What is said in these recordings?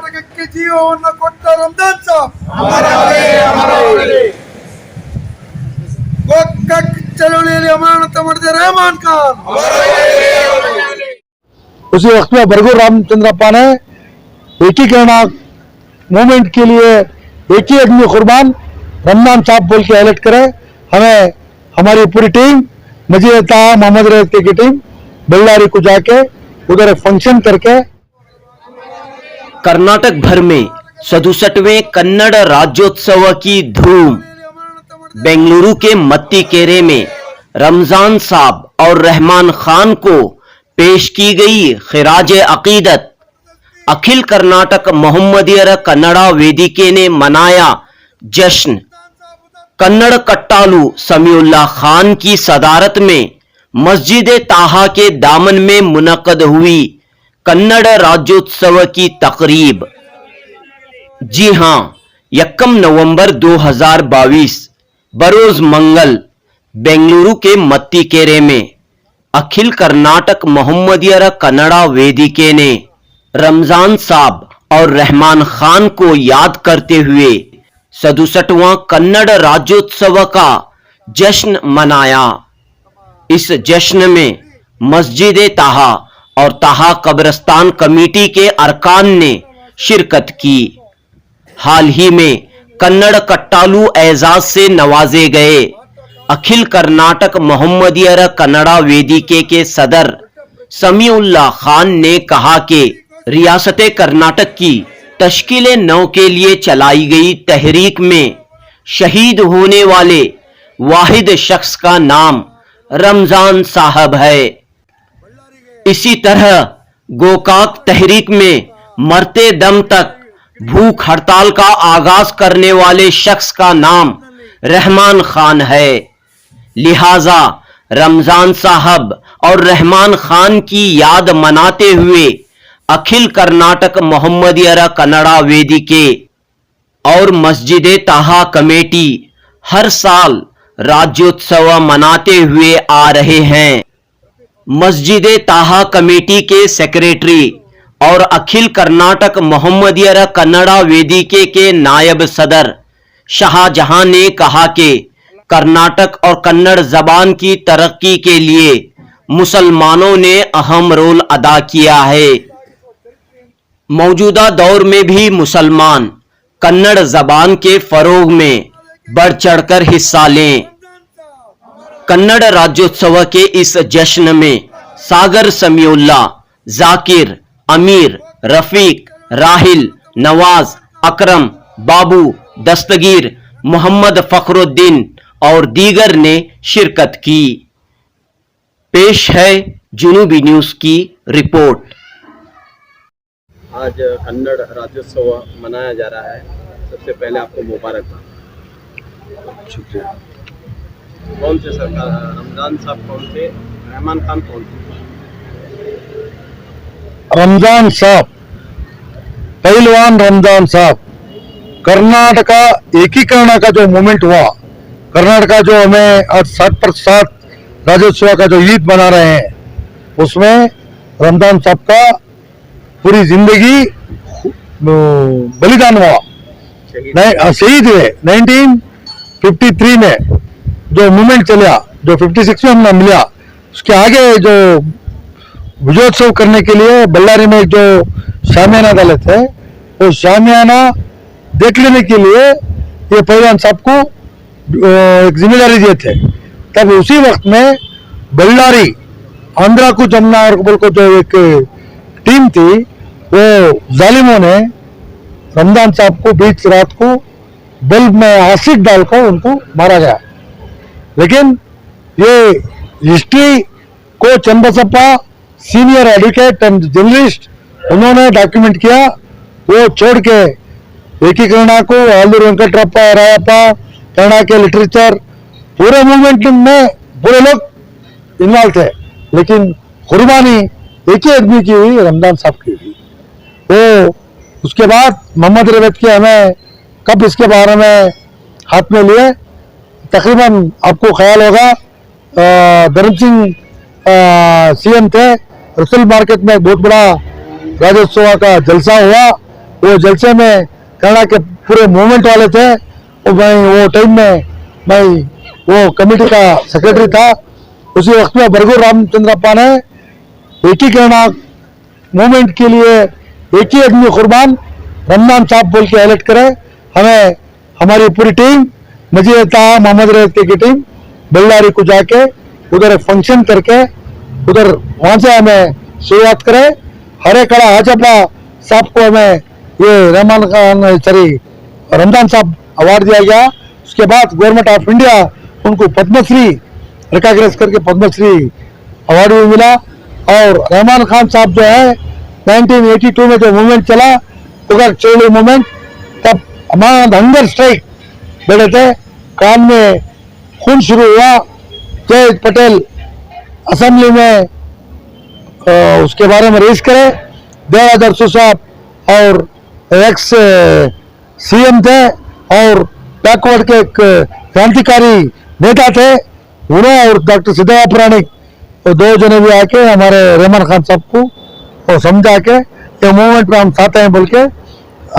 ಕರ್ನಾಟಕಕ್ಕೆ ಜೀವವನ್ನು ಕೊಟ್ಟ ರಂಜಾನ್ ಸಾಬ್, ಗೋಕಾಕ್ ಚಳವಳಿಯಲ್ಲಿ ಅಮಾನತ ಮಾಡಿದ रहमान खान। उसी वक्त में बरगुर रामचंद्रप्पा ने एकीकरण मूवमेंट के लिए एक ही आदमी कुर्बान रमजान साहब बोल के हाईलाइट करे। हमें हमारी पूरी टीम मजीद मोहम्मद रैयत की टीम बल्लारी को जाके उधर एक फंक्शन करके कर्नाटक भर में 67वें कन्नड़ राज्योत्सव की धूम। बेंगलुरु के मत्तीकेरे में रमजान साहब और रहमान खान को पेश की गई खिराज अकीदत। अखिल कर्नाटक मोहम्मदियर कन्नड़ा वेदिके ने मनाया जश्न। कन्नड़ कट्टालू समीउल्लाह खान की सदारत में मस्जिद ताहा के दामन में मुनक्कद हुई कन्नड़ राज्योत्सव की तकरीब। जी हां, 1 नवंबर 2022 बरोज मंगल बेंगलुरु के मत्तीकेरे में अखिल कर्नाटक मोहम्मदियर कन्नड़ा वेदिके ने रमजान साहब और रहमान खान को याद करते हुए 67वां कन्नड़ राज्योत्सव का जश्न मनाया। इस जश्न में मस्जिद ताहा और ताहा कब्रिस्तान कमेटी के अरकान ने शिरकत की। हाल ही में कन्नड़ कट्टालू एजाज से नवाजे गए अखिल कर्नाटक मोहम्मदियर कन्नड़ा वेदिके के सदर समीउल्लाह खान ने कहा कि रियासत कर्नाटक की तश्कील नौ के लिए चलाई गई तहरीक में शहीद होने वाले वाहिद शख्स का नाम रमजान साहब है। इसी तरह गोकाक तहरीक में मरते दम तक भूख हड़ताल का आगाज करने वाले शख्स का नाम रहमान खान है। लिहाजा रमजान साहब और रहमान खान की याद मनाते हुए अखिल कर्नाटक मोहम्मदियर कन्नड़ा वेदिके और मस्जिद ताहा कमेटी हर साल राज्योत्सव मनाते हुए आ रहे हैं। मस्जिद ताहा कमेटी के सेक्रेटरी और अखिल कर्नाटक मोहम्मदियर कन्नड़ा वेदिके के नायब सदर शाहजहां ने कहा कि कर्नाटक और कन्नड़ जबान की तरक्की के लिए मुसलमानों ने अहम रोल अदा किया है। मौजूदा दौर में भी मुसलमान कन्नड़ जबान के फरोग में बढ़ चढ़कर हिस्सा लें। कन्नड़ राज्योत्सव के इस जश्न में सागर समीउल्लाह, जाकिर, अमीर, रफीक, राहिल, नवाज, अकरम, बाबू, दस्तगीर, मोहम्मद फखरुद्दीन और दीगर ने शिरकत की। पेश है जुनूबी न्यूज की रिपोर्ट। आज कन्नड़ राज्योत्सव मनाया जा रहा है, सबसे पहले आपको मुबारकबाद। शुक्रिया। कौन से सरकार रमजान साहब कौन थे, रहमान खान कौन थे? रमजान साहब, पहलवान रमजान साहब, कर्नाटक एकीकरण का जो मूवमेंट हुआ, कर्नाटक जो हमें आज 7% राज्योत्सव का जो ईद मना रहे हैं, उसमें रमजान साहब का पूरी जिंदगी बलिदान हुआ, शहीद हुए। 1953 में जो मूवमेंट चला, जो 56 में हमने मिला, उसके आगे जो विजयोत्सव करने के लिए बल्लारी में जो शामियाना डाले थे, वो शामियाना देख लेने के लिए ये पहलवान साहब को एक जिम्मेदारी दिए थे। तब उसी वक्त में बल्लारी आंध्रा को जमुना और बोल को जो एक टीम थी, वो जालिमों ने रमजान साहब को बीच रात को बल्ब में एसिड डालकर उनको मारा गया। लेकिन ये हिस्ट्री को चंद्रसप्पा सीनियर एडवोकेट एंड जर्नलिस्ट उन्होंने डॉक्यूमेंट किया। वो छोड़ के एकीकरण को आलूर वेंकटरप्पा, रायप्पा, कन्नड़ा के लिटरेचर पूरे मूवमेंट में पूरे लोग इन्वॉल्व थे, लेकिन कुर्बानी एक ही आदमी की हुई, रमजान साहब की हुई। तो उसके बाद मोहम्मद रैयत के हमें कब इसके बारे में हाथ में लिए, तकरीबन आपको ख्याल होगा धर्म सिंह सीएम थे, रसल मार्केट में बहुत बड़ा राज्योत्सव का जलसा हुआ। वो जलसे में कनाडा के पूरे मूवमेंट वाले थे। वो टाइम में मैं वो कमेटी का सेक्रेटरी था। उसी वक्त में बरगूर रामचंद्रप्पा ने एकीकरण मूवमेंट के लिए एक ही आदमी कुर्बान रमजान साहब बोल के हाईलाइट करे। हमें हमारी पूरी टीम मजीता मोहम्मद रेवती की टीम बल्लारी को जाके उधर एक फंक्शन करके उधर वहां से हमें शुरुआत करे। हरे कड़ा हाजपा साहब को हमें ये रहमान खान सॉरी रमजान साहब अवार्ड दिया गया। उसके बाद गवर्नमेंट ऑफ इंडिया उनको पद्मश्री रिकॉग्नाइज करके पद्मश्री अवार्ड भी मिला। और रहमान खान साहब जो है 1982 में जो मूवमेंट चला उधर चोली मूवमेंट, तब हमारा हंगर स्ट्राइक बैठे थे, कान में खून शुरू हुआ। जय पटेल असेंबली में उसके बारे में रेस करे। देवादर साहब और एक्स सीएम थे और बैकवर्ड के एक क्रांतिकारी नेता थे, उन्हें और डॉक्टर सिद्धराम पुराणिक तो दो जने भी आके हमारे रहमान खान साहब को और समझा के ये मूवमेंट में हम साथ हैं बोल के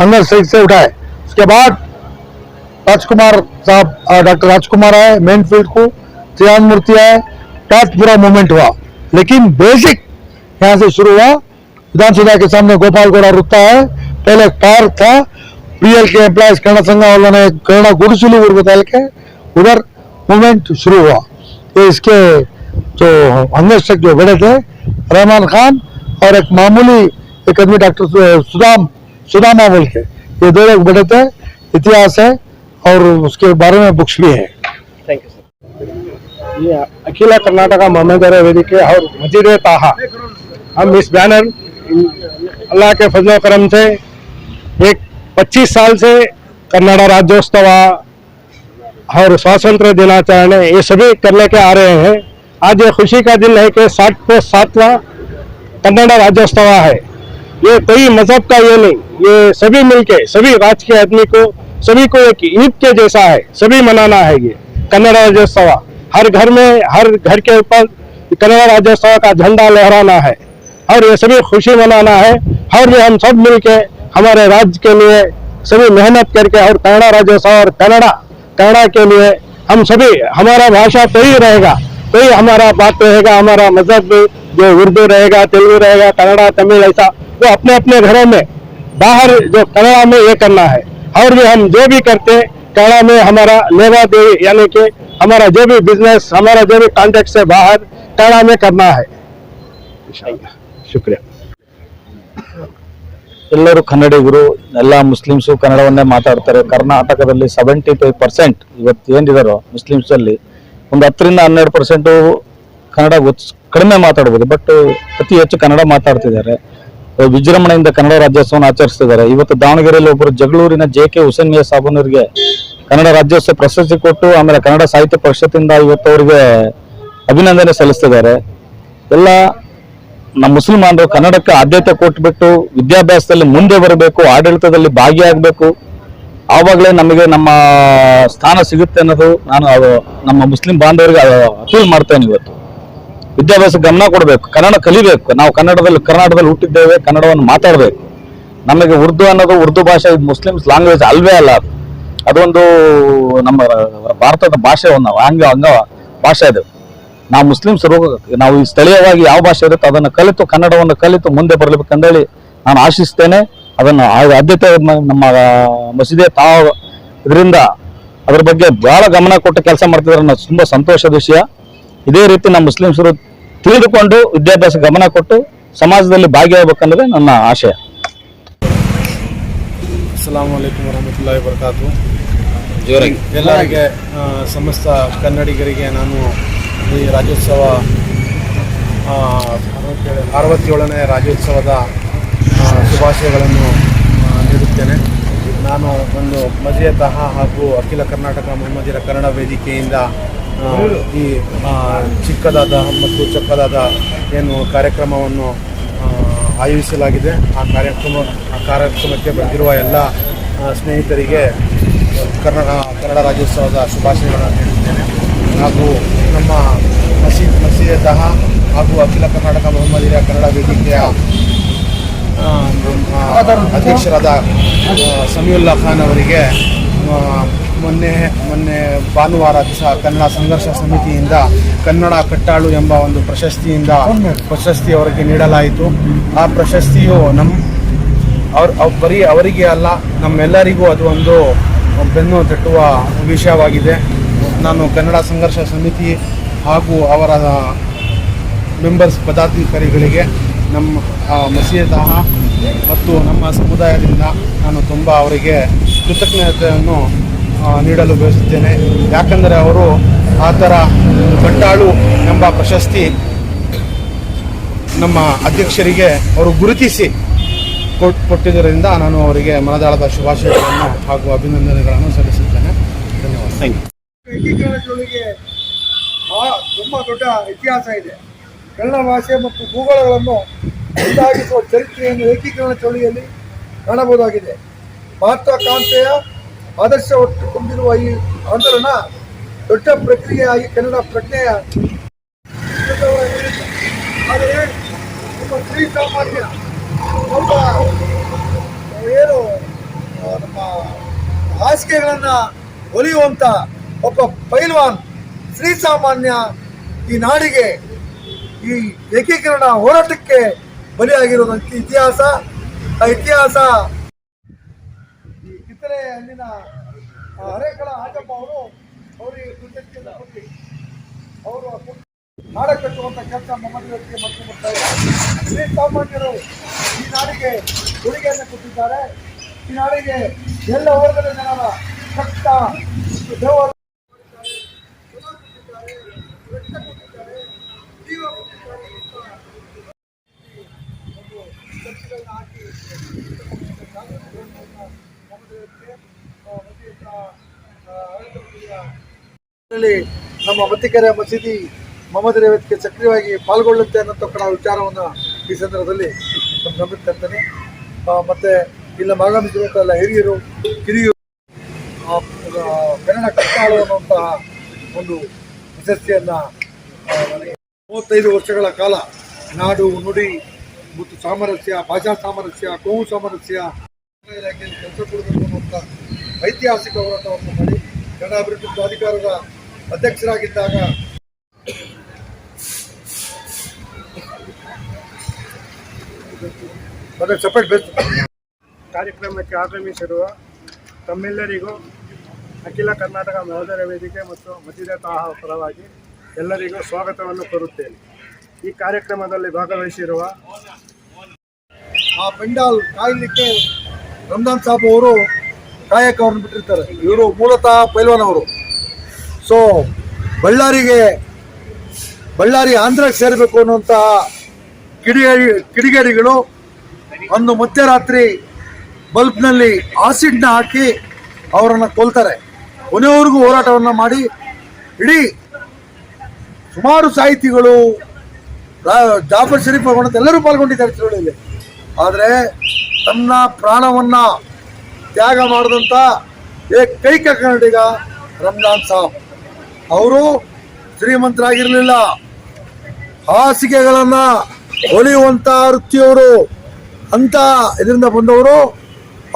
अंदर से उठाए। उसके बाद राजकुमार साहब डॉक्टर राजकुमार आए मेन फील्ड को, त्रियान मूर्ति आए, बहुत पूरा मूवमेंट हुआ। लेकिन बेसिक यहाँ से शुरू हुआ। विधानसभा के सामने गोपाल गौड़ा रुकता है, पहले एक पार्क था, पीएल के एम्प्लॉयज कन्नड़ संघ वालों ने कन्नड़ गुड़सुली बताल के उधर मूवमेंट शुरू हुआ। तो इसके जो अंगरक्षक जो बड़े थे रहमान खान और एक मामूली एक आदमी डॉक्टर सुदामा बोल के, ये दो लोग बड़े थे। इतिहास है और उसके बारे में बुक्स भी है। Thank you sir. ये अखिल कर्नाटक मोहम्मद वेदिके और मजीद ताहा, हम इस बैनर अल्लाह के फजल करम से एक 25 साल से कन्नड़ राज्योत्सव और स्वातंत्र दिनाचरण ये सभी कर लेके आ रहे हैं। आज ये खुशी का दिन है कि 67वां कन्नड़ राज्योत्सव है। ये कोई मजहब का ये नहीं, ये सभी मिलके सभी राज्य के आदमी को सभी को एक ईद के जैसा है, सभी मनाना है। ये कन्नड़ राज्योत्सव हर घर में हर घर के ऊपर कन्नड़ राज्योत्सव का झंडा लहराना है और ये सभी खुशी मनाना है। और ये हम सब मिलके हमारे राज्य के लिए सभी मेहनत करके और कन्नड़ राज्योत्सव और कन्नड़ा के लिए हम सभी हमारा भाषा तो ही रहेगा, तो ही हमारा बात रहेगा, हमारा मजहब भी जो उर्दू रहेगा, तेलुगु रहेगा, कन्नड़ा तमिल ऐसा वो अपने अपने घरों में बाहर जो कन्नड़ा में ये करना है। और भी हम जो भी करते कन्नड़ा में हमारा लेवा देवी यानी कि हमारा जो भी बिजनेस हमारा जो भी कॉन्टेक्ट से बाहर कन्नड़ा में करना है। शुक्रिया। ಎಲ್ಲರೂ ಕನ್ನಡಿಗರು, ಎಲ್ಲ ಮುಸ್ಲಿಮ್ಸು ಕನ್ನಡವನ್ನೇ ಮಾತಾಡ್ತಾರೆ. ಕರ್ನಾಟಕದಲ್ಲಿ 75% ಇವತ್ತು ಏನಿದಾರೋ ಮುಸ್ಲಿಮ್ಸ್ ಅಲ್ಲಿ ಒಂದು 10ರಿಂದ 12% ಕನ್ನಡ ಕಡಿಮೆ ಮಾತಾಡ್ಬೋದು, ಬಟ್ ಅತಿ ಹೆಚ್ಚು ಕನ್ನಡ ಮಾತಾಡ್ತಿದ್ದಾರೆ. ವಿಜೃಂಭಣೆಯಿಂದ ಕನ್ನಡ ರಾಜ್ಯೋತ್ಸವವನ್ನು ಆಚರಿಸ್ತಿದ್ದಾರೆ. ಇವತ್ತು ದಾವಣಗೆರೆಯಲ್ಲಿ ಒಬ್ಬರು ಜಗಳೂರಿನ JK ಹುಸೇನ್ ಮಿಯಾ ಸಾಬನವರಿಗೆ ಕನ್ನಡ ರಾಜ್ಯೋತ್ಸವ ಪ್ರಶಸ್ತಿ ಕೊಟ್ಟು ಆಮೇಲೆ ಕನ್ನಡ ಸಾಹಿತ್ಯ ಪರಿಷತ್ತಿಂದ ಇವತ್ತು ಅವರಿಗೆ ಅಭಿನಂದನೆ ಸಲ್ಲಿಸ್ತಿದ್ದಾರೆ. ಎಲ್ಲ ನಮ್ಮ ಮುಸಲ್ಮಾನರು ಕನ್ನಡಕ್ಕೆ ಆದ್ಯತೆ ಕೊಟ್ಬಿಟ್ಟು ವಿದ್ಯಾಭ್ಯಾಸದಲ್ಲಿ ಮುಂದೆ ಬರಬೇಕು, ಆಡಳಿತದಲ್ಲಿ ಭಾಗಿಯಾಗಬೇಕು, ಆವಾಗಲೇ ನಮಗೆ ನಮ್ಮ ಸ್ಥಾನ ಸಿಗುತ್ತೆ ಅನ್ನೋದು ನಾನು ನಮ್ಮ ಮುಸ್ಲಿಂ ಬಾಂಧವರಿಗೆ ಅಪೀಲ್ ಮಾಡ್ತೇನೆ. ಇವತ್ತು ವಿದ್ಯಾಭ್ಯಾಸ ಗಮನ ಕೊಡಬೇಕು, ಕನ್ನಡ ಕಲಿಬೇಕು. ನಾವು ಕರ್ನಾಟಕದಲ್ಲಿ ಹುಟ್ಟಿದ್ದೇವೆ, ಕನ್ನಡವನ್ನು ಮಾತಾಡಬೇಕು. ನಮಗೆ ಉರ್ದು ಅನ್ನೋದು ಉರ್ದು ಭಾಷೆ ಮುಸ್ಲಿಮ್ಸ್ ಲ್ಯಾಂಗ್ವೇಜ್ ಅಲ್ವೇ ಅಲ್ಲ, ಅದೊಂದು ನಮ್ಮ ಭಾರತದ ಭಾಷೆ, ಒಂದು ಅಂಗ ಭಾಷೆ ಅದು. ನಾವು ಮುಸ್ಲಿಮ್ಸರು ನಾವು ಈ ಸ್ಥಳೀಯವಾಗಿ ಯಾವ ಭಾಷೆ ಇರುತ್ತೆ ಅದನ್ನು ಕಲಿತು ಕನ್ನಡವನ್ನು ಕಲಿತು ಮುಂದೆ ಬರಬೇಕಂದೇಳಿ ನಾನು ಆಶಿಸ್ತೇನೆ. ಅದನ್ನು ಆದ್ಯತೆ ನಮ್ಮ ಮಸೀದಿ ಇದರಿಂದ ಅದ್ರ ಬಗ್ಗೆ ಬಹಳ ಗಮನ ಕೊಟ್ಟು ಕೆಲಸ ಮಾಡ್ತಿದ್ದಾರೆ ಅನ್ನೋದು ತುಂಬಾ ಸಂತೋಷದ ವಿಷಯ. ಇದೇ ರೀತಿ ನಮ್ಮ ಮುಸ್ಲಿಮ್ಸರು ತಿಳಿದುಕೊಂಡು ವಿದ್ಯಾಭ್ಯಾಸ ಗಮನ ಕೊಟ್ಟು ಸಮಾಜದಲ್ಲಿ ಭಾಗಿಯಾಗಬೇಕನ್ನೋದೇ ನನ್ನ ಆಶಯ. ಅಸ್ಸಲಾಮು ಅಲೈಕುಂ ವರಹಮತುಲ್ಲಾಹಿ ವಬರಕಾತು. ಎಲ್ಲರಿಗೆ ಸಮಸ್ತ ಕನ್ನಡಿಗರಿಗೆ ನಾನು ಈ ರಾಜ್ಯೋತ್ಸವ 67ನೇ ರಾಜ್ಯೋತ್ಸವದ ಶುಭಾಶಯಗಳನ್ನು ನೀಡುತ್ತೇನೆ. ನಾನು ಒಂದು ಮಜಿಯತಃ ಹಾಗೂ ಅಖಿಲ ಕರ್ನಾಟಕ ಮೊಹಮ್ಮದಿರ ಕನ್ನಡ ವೇದಿಕೆಯಿಂದ ಈ ಚಿಕ್ಕದಾದ ಮತ್ತು ಚೊಕ್ಕದಾದ ಏನು ಕಾರ್ಯಕ್ರಮವನ್ನು ಆಯೋಜಿಸಲಾಗಿದೆ. ಆ ಕಾರ್ಯಕ್ರಮಕ್ಕೆ ಬಂದಿರುವ ಎಲ್ಲ ಸ್ನೇಹಿತರಿಗೆ ಕನ್ನಡ ರಾಜ್ಯೋತ್ಸವದ ಶುಭಾಶಯಗಳನ್ನು ನೀಡುತ್ತೇನೆ. ಹಾಗೂ ನಮ್ಮ ಮಸೀದತಃ ಹಾಗೂ ಅಖಿಲ ಕರ್ನಾಟಕ ಮೊಹಮ್ಮದಿರ ಕನ್ನಡ ವೇದಿಕೆಯ ಅಧ್ಯಕ್ಷರಾದ ಸಮೀವುಲ್ಲಾ ಖಾನ್ ಅವರಿಗೆ ಮೊನ್ನೆ ಭಾನುವಾರ ದಿವಸ ಕನ್ನಡ ಸಂಘರ್ಷ ಸಮಿತಿಯಿಂದ ಕನ್ನಡ ಕಟ್ಟಾಳು ಎಂಬ ಒಂದು ಪ್ರಶಸ್ತಿ ಅವರಿಗೆ ನೀಡಲಾಯಿತು. ಆ ಪ್ರಶಸ್ತಿಯು ಬರೀ ಅವರಿಗೆ ಅಲ್ಲ, ನಮ್ಮೆಲ್ಲರಿಗೂ ಅದು ಒಂದು ಬೆನ್ನು ತಟ್ಟುವ ವಿಷಯವಾಗಿದೆ. ನಾನು ಕನ್ನಡ ಸಂಘರ್ಷ ಸಮಿತಿ ಹಾಗೂ ಅವರ ಮೆಂಬರ್ಸ್ ಪದಾಧಿಕಾರಿಗಳಿಗೆ ನಮ್ಮ ಮಸೀದಹ ಮತ್ತು ನಮ್ಮ ಸಮುದಾಯದಿಂದ ನಾನು ತುಂಬ ಅವರಿಗೆ ಕೃತಜ್ಞತೆಯನ್ನು ನೀಡಲು ಬಯಸುತ್ತೇನೆ. ಯಾಕಂದರೆ ಅವರು ಆ ಥರ ಕಟ್ಟಾಳು ಎಂಬ ಪ್ರಶಸ್ತಿ ನಮ್ಮ ಅಧ್ಯಕ್ಷರಿಗೆ ಅವರು ಗುರುತಿಸಿ ಕೊಟ್ಟಿದ್ದರಿಂದ ನಾನು ಅವರಿಗೆ ಮನದಾಳದ ಶುಭಾಶಯಗಳನ್ನು ಹಾಗೂ ಅಭಿನಂದನೆಗಳನ್ನು ಸಲ್ಲಿಸುತ್ತೇನೆ. ಧನ್ಯವಾದ. Thank you. ಏಕೀಕರಣ ಚಳುವಳಿಗೆ ತುಂಬ ದೊಡ್ಡ ಇತಿಹಾಸ ಇದೆ. ಕನ್ನಡ ಭಾಷೆ ಮತ್ತು ಭೂಗೋಳಗಳನ್ನು ಒಂದಾಗಿಸುವ ಚರಿತ್ರೆಯನ್ನು ಏಕೀಕರಣ ಚಳುವಳಿಯಲ್ಲಿ ಕಾಣಬಹುದಾಗಿದೆ. ಮಹತ್ವಾಕಾಂಕ್ಷೆಯ ಆದರ್ಶ ಹೊತ್ತುಕೊಂಡಿರುವ ಈ ಆಂದೋಲನ ದೊಡ್ಡ ಪ್ರಕ್ರಿಯೆಯಾಗಿ ಕನ್ನಡ ಪ್ರಜ್ಞೆಯ ಆದರೆ ಒಬ್ಬ ಶ್ರೀ ಸಾಮಾನ್ಯ ಒಬ್ಬ ಏನು ನಮ್ಮ ಹಾಸಿಗೆಗಳನ್ನು ಒಲಿಯುವಂಥ ಒಬ್ಬ ಪೈಲ್ವಾನ್ ಶ್ರೀ ಸಾಮಾನ್ಯ ಈ ನಾಡಿಗೆ ಈ ಏಕೀಕರಣ ಹೋರಾಟಕ್ಕೆ ಬಲಿಯಾಗಿರುವಂಥ ಇತಿಹಾಸ. ಆ ಇತಿಹಾಸ ಈ ಕಿತ್ತಳೆ ಅಲ್ಲಿನ ಹರೇಕಳ ಹಾಜಪ್ಪ ಅವರಿಗೆ ಕೃತಜ್ಞತೆ ಕೊಟ್ಟು ಅವರು ನಾಡ ಕಟ್ಟುವಂಥ ಕೆಲಸ ಮೊಮ್ಮದಿಗೆ ಮತ್ತು ಬರ್ತಾರೆ. ಶ್ರೀ ಸಾಮಾನ್ಯರು ಈ ನಾಡಿಗೆ ಕೊಡುಗೆಯನ್ನು ಕೊಟ್ಟಿದ್ದಾರೆ. ಈ ನಾಡಿಗೆ ಎಲ್ಲ ವರ್ಗದ ಜನರ ಕಷ್ಟ ದೇವರು ನಮ್ಮ ಮತ್ತಿಕೆರೆ ಮಸೀದಿ ಮೊಹಮ್ಮದ್ ರೇವತ್ಗೆ ಸಕ್ರಿಯವಾಗಿ ಪಾಲ್ಗೊಳ್ಳುತ್ತೆ ಅನ್ನೋ ಕಡೆ ವಿಚಾರವನ್ನು ಈ ಸಂದರ್ಭದಲ್ಲಿ ಗಮನಿಸ್ತೇನೆ. ಮತ್ತು ಇಲ್ಲ ಆಗಮಿಸಿರುವಂತಹ ಹಿರಿಯರು ಕಿರಿಯರು ಕನ್ನಡ ಕಟ್ಟಾಳು ಅನ್ನುವಂತಹ ಒಂದು ಪ್ರಶಸ್ತಿಯನ್ನು 35 ವರ್ಷಗಳ ಕಾಲ ನಾಡು ನುಡಿ ಮತ್ತು ಸಾಮರಸ್ಯ, ಭಾಷಾ ಸಾಮರಸ್ಯ, ಕೋಮು ಸಾಮರಸ್ಯ ಇಲಾಖೆಯಲ್ಲಿ ಕೆಲಸ ಕೊಡಬೇಕು ಅನ್ನುವಂಥ ಐತಿಹಾಸಿಕ ಹೋರಾಟವನ್ನು ಮಾಡಿ ಕನ್ನಡ ಅಭಿವೃದ್ಧಿ ಪ್ರಾಧಿಕಾರದ ಅಧ್ಯಕ್ಷರಾಗಿದ್ದಾಗ ಕಾರ್ಯಕ್ರಮಕ್ಕೆ ಆಗಮಿಸಿರುವ ತಮ್ಮೆಲ್ಲರಿಗೂ ಅಖಿಲ ಕರ್ನಾಟಕ ಮಹೋದಯ ವೇದಿಕೆ ಮತ್ತು ಮಸೀದತಾಹ ಪರವಾಗಿ ಎಲ್ಲರಿಗೂ ಸ್ವಾಗತವನ್ನು ಕೋರುತ್ತೇನೆ. ಈ ಕಾರ್ಯಕ್ರಮದಲ್ಲಿ ಭಾಗವಹಿಸಿರುವ ಆ ಪೆಂಡಾಲ್ ಕಾಯಲಿಕ್ಕೆ ರಂಜಾನ್ ಸಾಬ್ ಅವರು ಕಾಯಕವನ್ನು ಬಿಟ್ಟಿರ್ತಾರೆ. ಇವರು ಮೂಲತಃ ಪೈಲ್ವಾನ್ ಅವರು. ಸೊ ಬಳ್ಳಾರಿ ಆಂಧ್ರಕ್ಕೆ ಸೇರಬೇಕು ಅನ್ನುವಂತಹ ಕಿಡಿಗೇಡಿಗಳು ಒಂದು ಮಧ್ಯರಾತ್ರಿ ಬಲ್ಬ್ನಲ್ಲಿ ಆಸಿಡ್ನ ಹಾಕಿ ಅವರನ್ನು ಕೊಲ್ತಾರೆ. ಕೊನೆಯವರೆಗೂ ಹೋರಾಟವನ್ನು ಮಾಡಿ ಇಡೀ ಸುಮಾರು ಸಾಹಿತಿಗಳು, ಜಾಫರ್ ಶರೀಫ್ ಅವರಂತ ಎಲ್ಲರೂ ಪಾಲ್ಗೊಂಡಿದ್ದಾರೆ ಚಳವಳಿಯಲ್ಲಿ. ಆದರೆ ತನ್ನ ಪ್ರಾಣವನ್ನು ತ್ಯಾಗ ಮಾಡಿದಂಥ ಏಕೈಕ ಕನ್ನಡಿಗ ರಂಜಾನ್ ಸಾಬ್. ಅವರು ಶ್ರೀಮಂತರಾಗಿರಲಿಲ್ಲ, ಹಾಸಿಗೆಗಳನ್ನು ಹೊಲಿಯುವಂಥ ವೃತ್ತಿಯವರು. ಅಂಥ ಇದರಿಂದ ಬಂದವರು.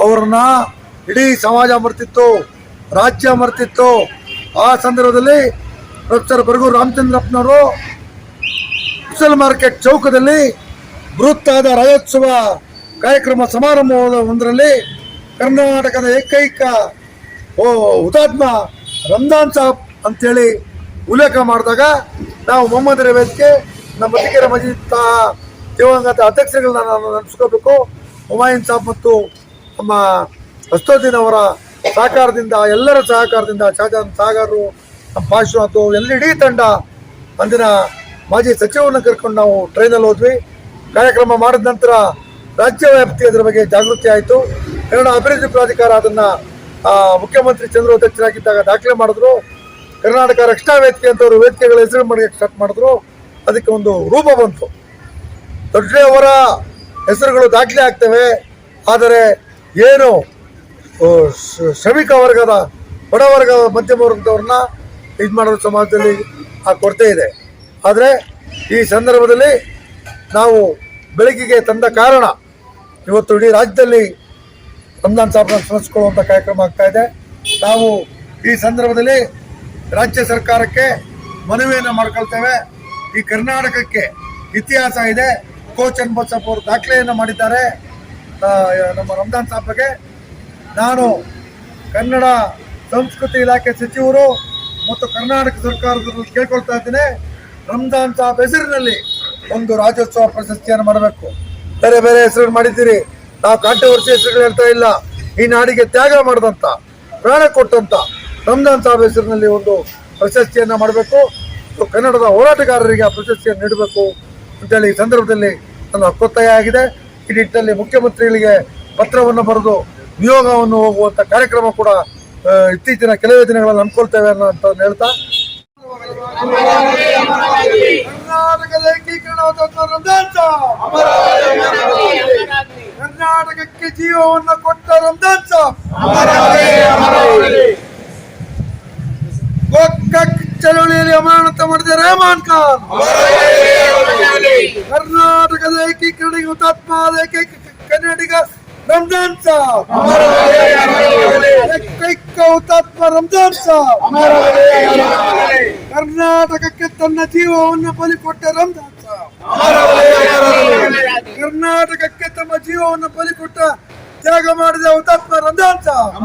ಅವರನ್ನ ಇಡೀ ಸಮಾಜ ಮರ್ತಿತ್ತು, ರಾಜ್ಯ ಮರ್ತಿತ್ತು. ಆ ಸಂದರ್ಭದಲ್ಲಿ ಪ್ರೊಫೆಸರ್ ಬರಗೂರು ರಾಮಚಂದ್ರಪ್ಪನವರು ಕುಶಲ್ ಮಾರ್ಕೆಟ್ ಚೌಕದಲ್ಲಿ ಬೃಹತ್ತಾದ ರಾಜ್ಯೋತ್ಸವ ಕಾರ್ಯಕ್ರಮ ಸಮಾರಂಭದ ಒಂದರಲ್ಲಿ ಕರ್ನಾಟಕದ ಏಕೈಕ ಹುತಾತ್ಮ ರಂಜಾನ್ ಸಾಬ್ ಅಂತೇಳಿ ಉಲ್ಲೇಖ ಮಾಡಿದಾಗ ನಾವು ಮೊಹಮ್ಮದ್ ರೇವತ್ಗೆ ನಮ್ಮ ಮತ್ತಿಕೆರೆ ಮಸೀದ್ ದಿವಂಗತ ಅಧ್ಯಕ್ಷರುಗಳನ್ನ ನಾನು ನೆನೆಸ್ಕೋಬೇಕು. ಹುಮಾಯೂನ್ ಸಾಬ್ ಮತ್ತು ನಮ್ಮ ಅಸ್ತುದ್ದೀನ್ ಅವರ ಸಹಕಾರದಿಂದ, ಎಲ್ಲರ ಸಹಕಾರದಿಂದ, ಶಾಜಾನ್ ಸಾಗರು, ನಮ್ಮ ಪಾಶ್ವಾತು ಎಲ್ಲ ಇಡೀ ತಂಡ ಅಂದಿನ ಮಾಜಿ ಸಚಿವರನ್ನು ಕರ್ಕೊಂಡು ನಾವು ಟ್ರೈನಲ್ಲಿ ಹೋದ್ವಿ. ಕಾರ್ಯಕ್ರಮ ಮಾಡಿದ ನಂತರ ರಾಜ್ಯ ವ್ಯಾಪ್ತಿ ಅದರ ಬಗ್ಗೆ ಜಾಗೃತಿ ಆಯಿತು. ಕನ್ನಡ ಅಭಿವೃದ್ಧಿ ಪ್ರಾಧಿಕಾರ ಅದನ್ನು ಮುಖ್ಯಮಂತ್ರಿ ಚಂದ್ರು ಅಧ್ಯಕ್ಷರಾಗಿದ್ದಾಗ ದಾಖಲೆ ಮಾಡಿದ್ರು. ಕರ್ನಾಟಕ ರಕ್ಷಣಾ ವೇದಿಕೆ ಅಂತವರು ವೇದಿಕೆಗಳ ಹೆಸರು ಮಾಡೋಕ್ಕೆ ಸ್ಟಾರ್ಟ್ ಮಾಡಿದ್ರು. ಅದಕ್ಕೆ ಒಂದು ರೂಪ ಬಂತು. ದೊಡ್ಡವರ ಹೆಸರುಗಳು ದಾಖಲೆ ಆಗ್ತವೆ, ಆದರೆ ಏನು ಶ್ರಮಿಕ ವರ್ಗದ, ಬಡವರ್ಗದ, ಮಧ್ಯಮ ವರ್ಗದವ್ರನ್ನ ಇದು ಮಾಡೋ ಸಮಾಜದಲ್ಲಿ ಆ ಕೊರತೆ ಇದೆ. ಆದರೆ ಈ ಸಂದರ್ಭದಲ್ಲಿ ನಾವು ಬೆಳಕಿಗೆ ತಂದ ಕಾರಣ ಇವತ್ತು ಇಡೀ ರಾಜ್ಯದಲ್ಲಿ ರಂಜಾನ್ ಸಾಹೇಬ್ನ ಸ್ಮರಿಸಿಕೊಳ್ಳುವಂಥ ಕಾರ್ಯಕ್ರಮ ಆಗ್ತಾ ಇದೆ. ನಾವು ಈ ಸಂದರ್ಭದಲ್ಲಿ ರಾಜ್ಯ ಸರ್ಕಾರಕ್ಕೆ ಮನವಿಯನ್ನು ಮಾಡ್ಕೊಳ್ತೇವೆ. ಈ ಕರ್ನಾಟಕಕ್ಕೆ ಇತಿಹಾಸ ಇದೆ. ಕೋಚ್ ಬಸಪ್ಪ ಅವರು ದಾಖಲೆಯನ್ನು ಮಾಡಿದ್ದಾರೆ ನಮ್ಮ ರಂಜಾನ್ ಸಾಹೇಬ್ ಬಗ್ಗೆ. ನಾನು ಕನ್ನಡ ಸಂಸ್ಕೃತಿ ಇಲಾಖೆ ಸಚಿವರು ಮತ್ತು ಕರ್ನಾಟಕ ಸರ್ಕಾರದಲ್ಲಿ ಕೇಳ್ಕೊಳ್ತಾ ಇದ್ದೇನೆ, ರಂಜಾನ್ ಸಾಹೇಬ್ ಹೆಸರಿನಲ್ಲಿ ಒಂದು ರಾಜ್ಯೋತ್ಸವ ಪ್ರಶಸ್ತಿಯನ್ನು ಮಾಡಬೇಕು. ಬೇರೆ ಬೇರೆ ಹೆಸರು ಮಾಡಿದ್ದೀರಿ, ನಾವು ಕಾಂಟ್ರವರ್ಸಿ ಹೆಸರುಗಳು ಹೇಳ್ತಾ ಇಲ್ಲ. ಈ ನಾಡಿಗೆ ತ್ಯಾಗ ಮಾಡಿದಂಥ, ಪ್ರಾಣ ಕೊಟ್ಟಂತ ರಂಜಾನ್ ಸಾಹೇಬ್ ಹೆಸರಿನಲ್ಲಿ ಒಂದು ಪ್ರಶಸ್ತಿಯನ್ನು ಮಾಡಬೇಕು. ಕನ್ನಡದ ಹೋರಾಟಗಾರರಿಗೆ ಆ ಪ್ರಶಸ್ತಿಯನ್ನು ನೀಡಬೇಕು ಅಂತೇಳಿ ಈ ಸಂದರ್ಭದಲ್ಲಿ ನನ್ನ ಒತ್ತಾಯ ಆಗಿದೆ. ಈ ನಿಟ್ಟಿನಲ್ಲಿ ಮುಖ್ಯಮಂತ್ರಿಗಳಿಗೆ ಪತ್ರವನ್ನು ಬರೆದು ನಿಯೋಗವನ್ನು ಹೋಗುವಂಥ ಕಾರ್ಯಕ್ರಮ ಕೂಡ ಇತ್ತೀಚಿನ ಕೆಲವೇ ದಿನಗಳಲ್ಲಿ ಹಮ್ಮಿಕೊಳ್ತೇವೆ ಅಂತ ಹೇಳ್ತಾ, ಕರ್ನಾಟಕದ ಏಕೀಕರಣವಾದ ರಂಜಾನ್ ಸಾಹೇಬ್, ಕರ್ನಾಟಕಕ್ಕೆ ಜೀವವನ್ನು ಕೊಟ್ಟ ರಂಜಾನ್ ಸಾಹೇಬ್, ಗೋಕಾಕ್ ಚಳವಳಿಯಲ್ಲಿ ಅಮಾನತ ಮಾಡಿದ ರೆಹಮಾನ್ ಖಾನ್, ಕರ್ನಾಟಕದ ಏಕೀಕರಣಕ್ಕೆ ಹುತಾತ್ಮವಾದ ಏಕೈಕ ಕನ್ನಡಿಗ ರಂಜಾನ್ ಸಾಹೇಬ್, ಏಕೈಕ ಹುತಾತ್ಮ ರಂಜಾನ್ ಸಾಹೇಬ್, ಕರ್ನಾಟಕಕ್ಕೆ ತನ್ನ ಜೀವವನ್ನು ಬಲಿ ಕೊಟ್ಟ ರಂಜಾನ್ ಸಾಹೇಬ್, ಕರ್ನಾಟಕಕ್ಕೆ ತಮ್ಮ ಜೀವವನ್ನು ಬಲಿ ಕೊಟ್ಟ ತ್ಯಾಗ ಮಾಡಿದ ಹುತಾತ್ಮ ರಂಜಾನ್ ಸಾಹೇಬ್.